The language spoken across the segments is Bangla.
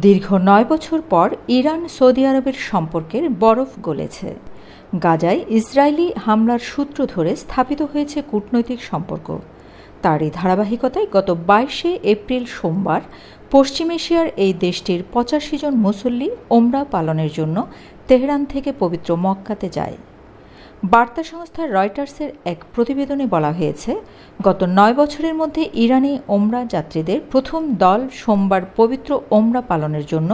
দীর্ঘ ৯ বছর পর ইরান সৌদি আরবের সম্পর্কের বরফ গলেছে। গাজায় ইসরায়েলি হামলার সূত্র ধরে স্থাপিত হয়েছে কূটনৈতিক সম্পর্ক। তারই ধারাবাহিকতায় গত ২২শে এপ্রিল সোমবার পশ্চিম এশিয়ার এই দেশটির ৮৫ জন মুসল্লি ওমরা পালনের জন্য তেহরান থেকে পবিত্র মক্কাতে যায়। বার্তা সংস্থা রয়টার্সের এক প্রতিবেদনে বলা হয়েছে, গত ৯ বছরের মধ্যে ইরানি ওমরা যাত্রীদের প্রথম দল সোমবার পবিত্র ওমরা পালনের জন্য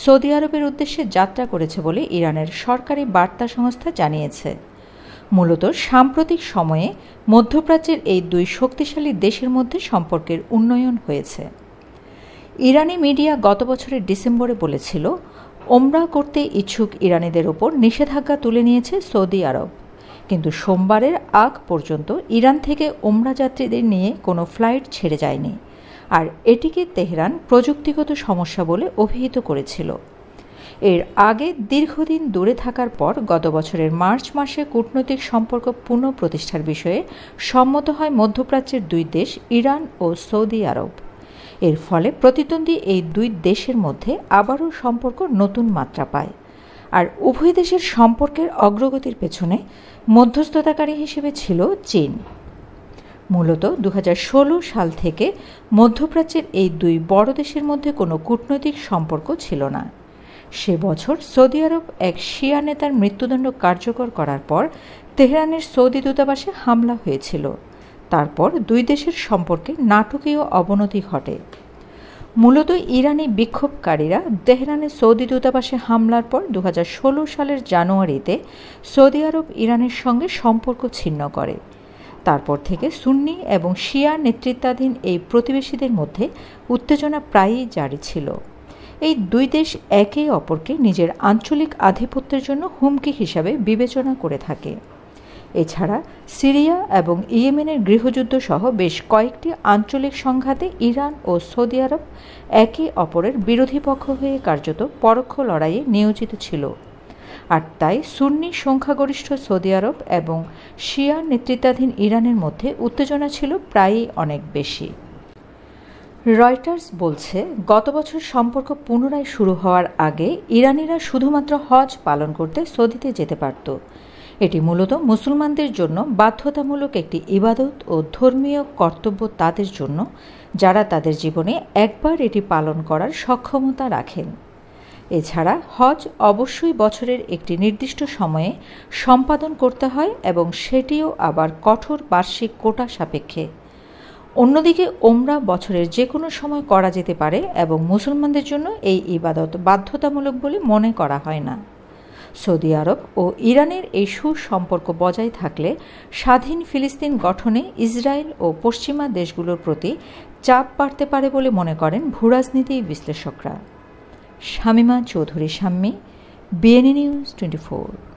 সৌদি আরবের উদ্দেশ্যে যাত্রা করেছে বলে ইরানের সরকারি বার্তা সংস্থা জানিয়েছে। মূলত সাম্প্রতিক সময়ে মধ্যপ্রাচ্যের এই দুই শক্তিশালী দেশের মধ্যে সম্পর্কের উন্নয়ন হয়েছে। ইরানি মিডিয়া গত বছরের ডিসেম্বরে বলেছিল, ওমরা করতে ইচ্ছুক ইরানিদের ওপর নিষেধাজ্ঞা তুলে নিয়েছে সৌদি আরব। কিন্তু সোমবারের আগ পর্যন্ত ইরান থেকে ওমরা যাত্রীদের নিয়ে কোনো ফ্লাইট ছেড়ে যায়নি, আর এটিকে তেহরান প্রযুক্তিগত সমস্যা বলে অভিহিত করেছিল। এর আগে দীর্ঘদিন দূরে থাকার পর গত বছরের মার্চ মাসে কূটনৈতিক সম্পর্ক পুনঃপ্রতিষ্ঠার বিষয়ে সম্মত হয় মধ্যপ্রাচ্যের দুই দেশ ইরান ও সৌদি আরব। এর ফলে প্রতিদ্বন্দ্বী এই দুই দেশের মধ্যে আবারও সম্পর্ক নতুন মাত্রা পায়। আর উভয় দেশের সম্পর্কের অগ্রগতির পেছনে মধ্যস্থতাকারী হিসেবে ছিল চীন। মূলত ২০১৬ সাল থেকে মধ্যপ্রাচ্যের এই দুই বড় দেশের মধ্যে কোনো কূটনৈতিক সম্পর্ক ছিল না। সে বছর সৌদি আরব এক শিয়া নেতার মৃত্যুদণ্ড কার্যকর করার পর তেহরানের সৌদি দূতাবাসে হামলা হয়েছিল। তারপর দুই দেশের সম্পর্কে নাটকীয় অবনতি ঘটে। মূলত ইরানি বিক্ষোভকারীরা তেহরানের সৌদি দূতাবাসে হামলার পর ২০১৬ সালের জানুয়ারিতে সৌদি আরব ইরানের সঙ্গে সম্পর্ক ছিন্ন করে। তারপর থেকে সুন্নি এবং শিয়া নেতৃত্বাধীন এই প্রতিবেশীদের মধ্যে উত্তেজনা প্রায়ই জারি ছিল। এই দুই দেশ একে অপরকে নিজের আঞ্চলিক আধিপত্যের জন্য হুমকি হিসাবে বিবেচনা করে থাকে। এছাড়া সিরিয়া এবং ইয়েমেনের গৃহযুদ্ধ সহ বেশ কয়েকটি আঞ্চলিক সংঘাতে ইরান ও সৌদি আরব একে অপরের বিরোধী পক্ষ হয়ে কার্যত পরোক্ষ লড়াইয়ে নিয়োজিত ছিল। আর তাই সুন্নি সংখ্যাগরিষ্ঠ সৌদি আরব এবং শিয়া নেতৃত্বাধীন ইরানের মধ্যে উত্তেজনা ছিল প্রায়ই অনেক বেশি। রয়টার্স বলছে, গত বছর সম্পর্ক পুনরায় শুরু হওয়ার আগে ইরানিরা শুধুমাত্র হজ পালন করতে সৌদিতে যেতে পারত। এটি মূলত মুসলমানদের জন্য বাধ্যতামূলক একটি ইবাদত ও ধর্মীয় কর্তব্য তাদের জন্য, যারা তাদের জীবনে একবার এটি পালন করার সক্ষমতা রাখেন। এছাড়া হজ অবশ্যই বছরের একটি নির্দিষ্ট সময়ে সম্পাদন করতে হয় এবং সেটিও আবার কঠোর বার্ষিক কোটা সাপেক্ষে। অন্যদিকে ওমরা বছরের যে কোনো সময় করা যেতে পারে এবং মুসলমানদের জন্য এই ইবাদত বাধ্যতামূলক বলে মনে করা হয় না। সৌদি আরব ও ইরানের এই সুসম্পর্ক বজায় থাকলে স্বাধীন ফিলিস্তিন গঠনে ইসরায়েল ও পশ্চিমা দেশগুলোর প্রতি চাপ বাড়তে পারে বলে মনে করেন ভূরাজনীতি বিশ্লেষকরা। Shamima Chowdhury Shammi, BNA news 24।